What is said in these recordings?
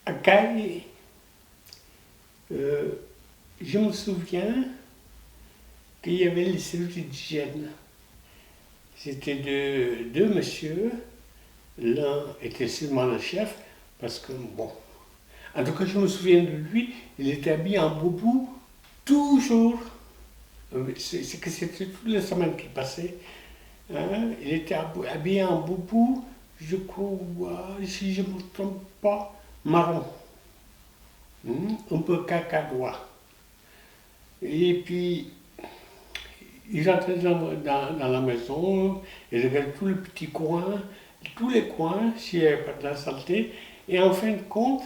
À Caille, je me souviens qu'il y avait les services d'hygiène. C'était deux messieurs. L'un était sûrement le chef, parce que, bon, en tout cas, je me souviens de lui, il était habillé en boubou, toujours. C'est que c'était toutes les semaines qui passaient. Hein. Il était habillé en boubou, je crois, si je ne me trompe pas, marron. Un peu cacadois. Et puis, il rentrait dans la maison, il regardait tous les coins, s'il n'y avait pas de la saleté, et en fin de compte,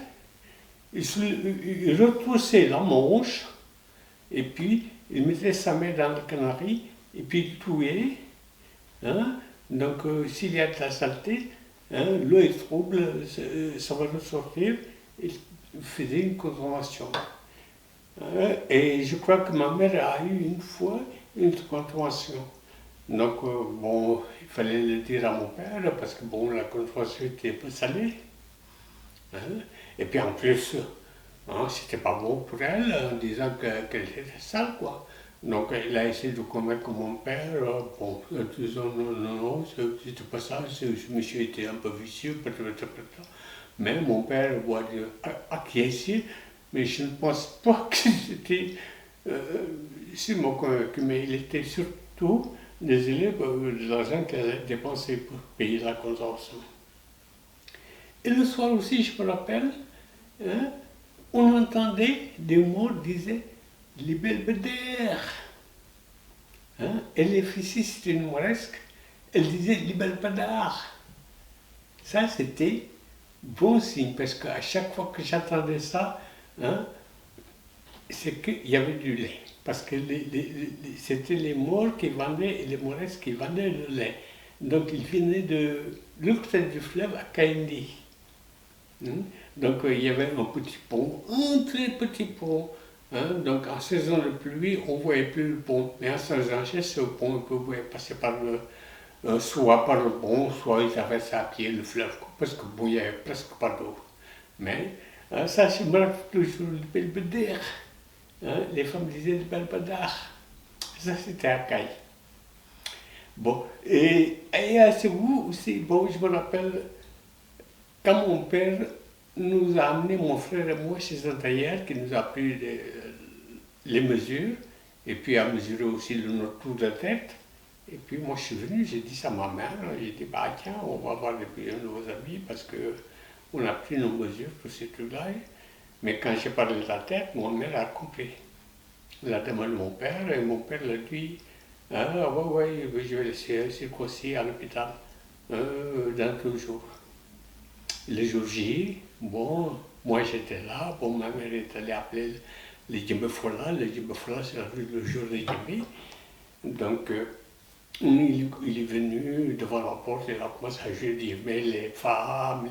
il retroussait la manche, et puis il mettait sa main dans le canari, et puis il touillait. Hein. Donc, s'il y a de la saleté, hein, l'eau est trouble, ça va ressortir, et il faisait une consommation. Et je crois que ma mère a eu une fois une contravention. Donc, bon, il fallait le dire à mon père, parce que bon, la contravention était un peu salée. Hein. Et puis en plus, hein, c'était pas bon pour elle, en disant qu'elle était sale, quoi. Donc, elle a essayé de convaincre mon père, bon, en disant non, c'était pas ça, ce monsieur était un peu vicieux, peut-être. Mais mon père doit acquiescer, mais je ne pense pas que c'était sûrement convaincu, mais il était surtout désolé de l'argent qu'elle a dépensé pour payer la contravention. Et le soir aussi, je me rappelle, hein, on entendait des mots qui disaient les belvédères. Hein, et les filles, c'était une mauresque, elle disait les belvédères. Ça, c'était bon signe, parce qu'à chaque fois que j'entendais ça, hein, c'est qu'il y avait du lait. Parce que c'était les Maures qui vendaient et les Mauresques qui vendaient le lait. Donc ils venaient de l'autre côté du fleuve à Kaindi. Donc il y avait un petit pont, un très petit pont. Hein. Donc en saison de pluie, on ne voyait plus le pont. Mais en Saint-Jean, c'est au pont que vous pouvez passer par soit par le pont, soit ils traversaient à pied le fleuve, parce que bon, il n'y avait presque pas d'eau. Mais ça, je me rappelle toujours le belvédère. Hein, les femmes disaient le belvédère. Ça, c'était à Caille. Bon, et à Ségou aussi, bon, je me rappelle, quand mon père nous a amené, mon frère et moi, chez un tailleur qui nous a pris les mesures, et puis a mesuré aussi notre tour de tête. Et puis moi, je suis venu, j'ai dit ça à ma mère, j'ai dit, bah tiens, on va avoir des nouveaux habits, parce qu'on a pris nos mesures pour ces trucs-là. Mais quand j'ai parlé de la tête, mon mère a compris. Elle a demandé à mon père, et mon père l'a dit, ah ouais, je vais laisser circoncis à l'hôpital dans 2 jours. Le jour J, bon, moi j'étais là, bon, ma mère est allée appeler les Djembefola. Les Djembefola, c'est le jour des Djembe. Donc, il est venu devant la porte, il a commencé à dire, mais les femmes,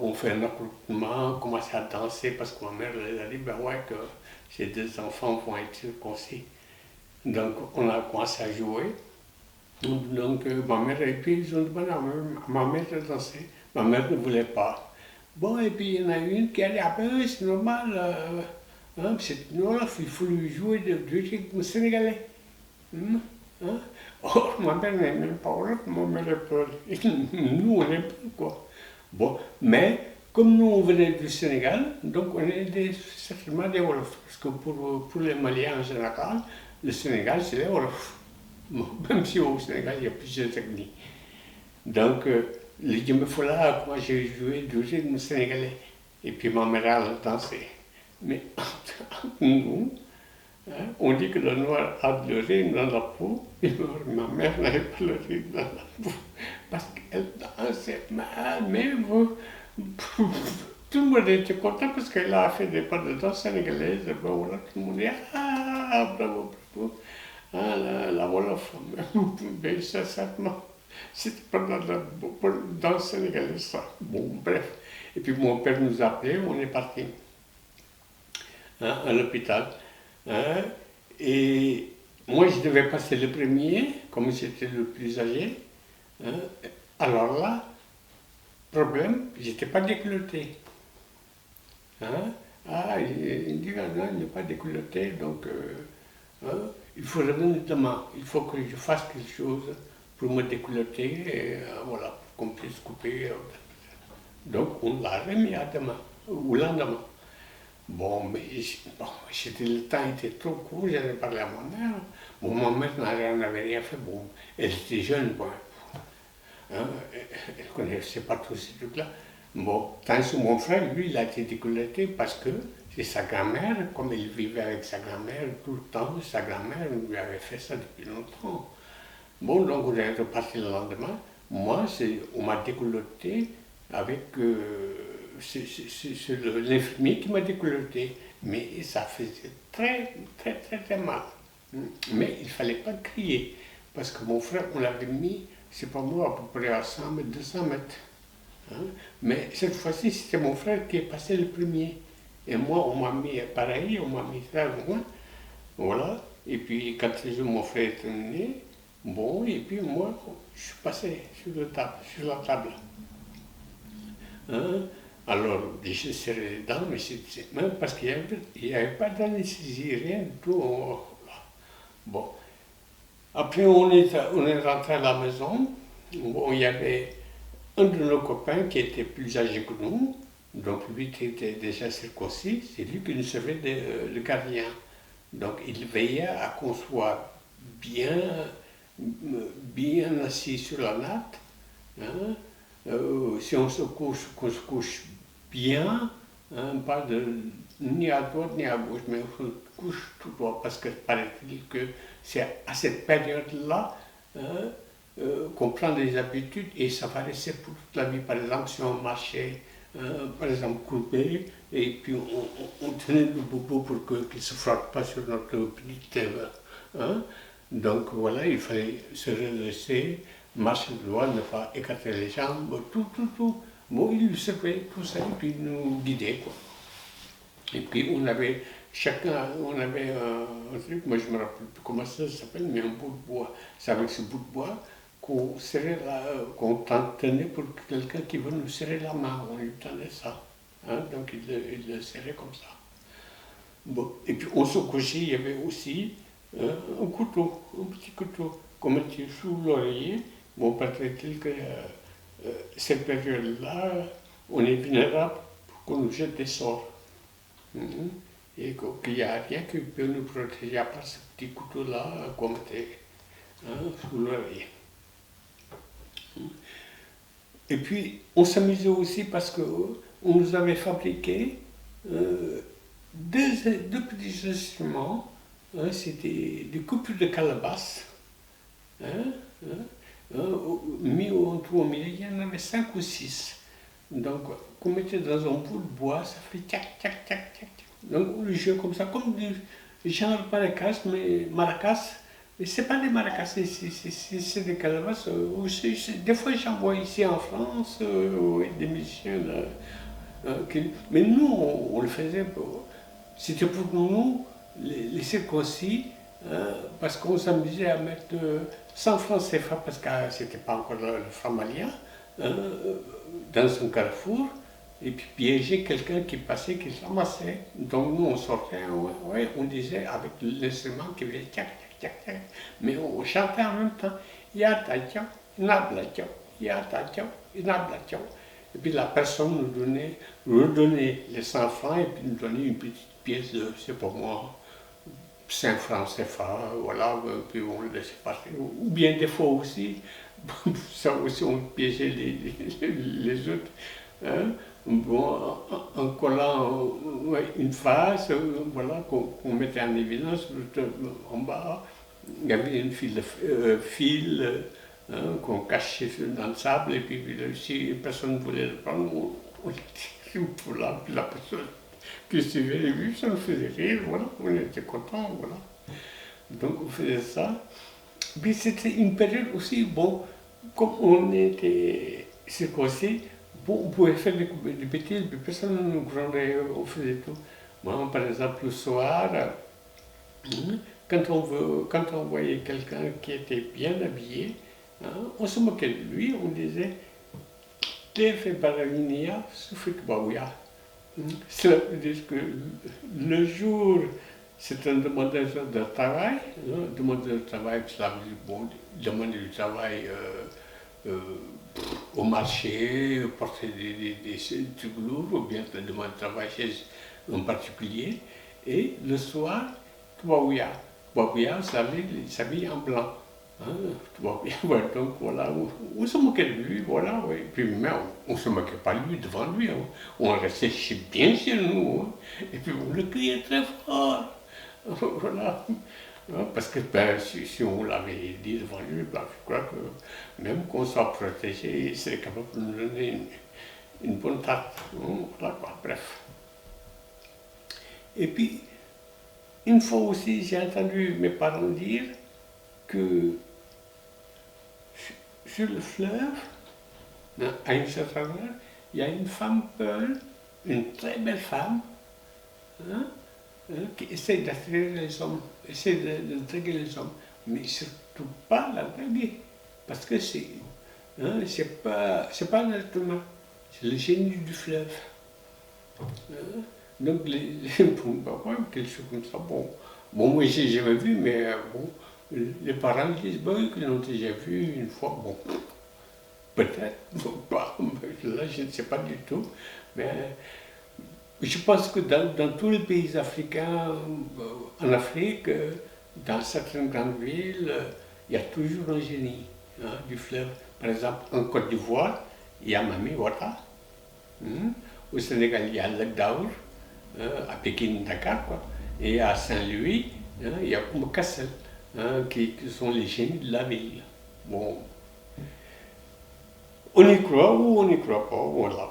on fait un accoutrement, on commence à danser, parce que ma mère elle a dit, ben ouais, que ces 2 enfants vont être circoncis. Donc, on a commencé à jouer. Donc, ma mère, et puis ils ont demandé à ma mère de danser. Ma mère ne voulait pas. Bon, et puis il y en a une qui a dit, ah ben c'est normal, hein, il faut lui jouer du rythme sénégalais. Hein. Or, ma mère n'est même pas Wolof, ma mère est peur. Nous, on est peur, quoi. Bon, mais comme nous, on venait du Sénégal, donc on est certainement des Wolofs. Parce que pour les Maliens en général, le Sénégal, c'est les Wolofs. Bon, même si au Sénégal, il y a plusieurs techniques. Donc, le Djembefola, moi, j'ai joué du rythme sénégalais. Et puis ma mère a dansé. Mais entre nous, hein, on dit que le noir a le rythme dans la peau, et ma mère n'avait pas le rythme dans la peau. Parce qu'elle dansait mal, même. Tout le monde était content parce qu'elle a fait des pas de danse sénégalaise. Bon, voilà, tout le monde dit, ah, bravo, bravo. Ah, la Wolof. Mais sincèrement, c'était pas dans la danse sénégalaise, ça. Bon, bref. Et puis mon père nous a appelés, on est parti à l'hôpital. Hein, et moi, je devais passer le premier, comme j'étais le plus âgé. Alors là, problème, j'étais pas décolleté. Hein? Ah, il dit, ah non, il n'est pas déculotté, donc hein, il faut revenir demain. Il faut que je fasse quelque chose pour me déculotter, et voilà, pour qu'on puisse couper. Donc on l'a remis à demain, au lendemain. Bon, mais bon, le temps était trop court, j'avais parlé à ma mère. Bon, ma mère n'avait rien fait. Bon, elle était jeune, bon, hein, elle ne connaissait pas tous ces trucs-là. Bon, tandis que mon frère, lui, il a été décolleté parce que c'est sa grand-mère, comme il vivait avec sa grand-mère tout le temps, sa grand-mère lui avait fait ça depuis longtemps. Bon, donc on est reparti le lendemain. Moi, on m'a décolleté avec c'est l'infirmier qui m'a décolleté. Mais ça faisait très, très, très, très mal. Mais il ne fallait pas crier. Parce que mon frère, on l'avait mis, c'est pas moi, à peu près à 100 mètres, 200 mètres. Hein. Mais cette fois-ci, c'était mon frère qui est passé le premier. Et moi, on m'a mis pareil, on m'a mis très loin. Voilà. Et puis, quand mon frère est terminé, bon, et puis moi, je suis passé sur la table. Hein? Alors, je serrais les dents, mais c'est même parce qu'il n'y avait pas d'anesthésie, rien du tout. Bon. Après, on est rentré à la maison. Bon, il y avait un de nos copains qui était plus âgé que nous, donc lui qui était déjà circoncis, c'est lui qui nous servait le gardien. Donc il veillait à qu'on soit bien, bien assis sur la natte. Hein. Si on se couche, qu'on se couche bien, hein, pas ni à droite ni à gauche, mais on se couche tout droit, parce que paraît-il que c'est à cette période-là, hein, qu'on prend des habitudes et ça va rester pour toute la vie. Par exemple, si on marchait, par exemple, courbé, et puis on tenait le boubou pour qu'il ne se frotte pas sur notre petite lèvre. Hein. Donc voilà, il fallait se redresser, marcher droit, ne pas écarter les jambes, tout. Bon, il nous servait tout ça, et puis il nous guidait, quoi. Et puis on avait un truc, moi je me rappelle plus comment ça s'appelle, mais un bout de bois. C'est avec ce bout de bois qu'on serrait qu'on tenait pour quelqu'un qui veut nous serrer la main, on lui tendait ça. Hein, donc il le serrait comme ça. Bon. Et puis on se couchait, il y avait aussi un couteau, un petit couteau qu'on mettait sous l'oreiller. Bon, paraît-il que cette période-là, on est vulnérable pour qu'on nous jette des sorts. Et qu'il n'y a rien qui peut nous protéger à part ce petit couteau-là qu'on mettait sous l'oreiller. Et puis, on s'amusait aussi parce qu'on nous avait fabriqué deux petits instruments. Hein, c'était des coupures de calebasse. Mis au milieu, il y en avait 5 ou 6. Donc, qu'on mettait dans un bout de bois, ça fait tchac, tchac, tchac, tchac. Donc, on le jouait comme ça, comme du genre maracas, mais c'est pas des maracas, c'est des calabasses. Des fois, j'en vois ici en France, des musiciens. Mais nous, on le faisait c'était pour nous, les circoncis, parce qu'on s'amusait à mettre 100 francs CFA, parce que c'était pas encore le franc malien, dans un carrefour, et puis piéger quelqu'un qui passait, qui se ramassait. Donc nous, on sortait, on disait avec l'instrument qui faisait tchac, tchac, tchac, mais on chantait en même temps. Yatacha, nablacha, yatacha, nablacha. Et puis la personne nous redonnait les 100 francs et puis nous donnait une petite pièce de, c'est pas moi, 5 francs CFA, voilà, puis on le laissait partir. Ou bien des fois aussi, ça aussi on piégeait les autres. Hein. Bon, en collant une phrase, voilà, qu'on mettait en évidence, en bas, il y avait une fil qu'on cachait dans le sable, et puis si personne ne voulait le prendre, on le tirait pour là, puis la personne qui suivait les vues, ça nous faisait rire, voilà, on était contents, voilà. Donc on faisait ça. Puis c'était une période aussi, bon, comme on était circoncis, bon, on pouvait faire des bêtises, mais personne ne nous grondait, on faisait tout. Moi, par exemple, le soir, quand on voyait quelqu'un qui était bien habillé, on se moquait de lui, on disait, Te fait baravinia, souffle que baouya. Cela veut dire que le jour, c'est un demandeur de travail. Hein, demandeur de travail, cela veut dire, bon, demander du travail euh, au marché, porter des trucs lourds, ou bien demander de travail chez un particulier. Et le soir, Tubaouya. Tubaouya, ça veut dire il s'habille en blanc. Hein, Tubaouya, ouais, donc voilà, on se moquait de lui, voilà, oui. Puis mais on ne se moquait pas de lui devant lui, hein. On restait bien chez nous, hein. Et puis on le criait très fort. Voilà. Hein, parce que ben, si on l'avait dit devant lui, ben, je crois que même qu'on soit protégé, il serait capable de nous donner une bonne tarte. Hein, voilà quoi, bref. Et puis, une fois aussi, j'ai entendu mes parents dire que sur le fleuve, à une certaine heure, il y a une femme peule, une très belle femme, hein, qui essaie d'attirer les hommes, essaie de draguer les hommes, mais surtout pas la draguer, parce que c'est pas un être humain, c'est le génie du fleuve. Hein. Donc, bon, quelque chose comme ça, bon moi j'ai jamais vu, mais bon, les parents disent, bon, qu'ils l'ont déjà vu une fois, bon, peut-être, pas, là je ne sais pas du tout, mais je pense que dans tous les pays africains, en Afrique, dans certaines grandes villes, il y a toujours un génie, hein, du fleuve. Par exemple, en Côte d'Ivoire, il y a Mami Wata. Hein. Au Sénégal, il y a Lac Daour, hein, à Pékin, Dakar, quoi. Et à Saint-Louis, hein, il y a Oumou Kassel, hein, qui sont les génies de la ville. Bon, on y croit ou on n'y croit pas, voilà.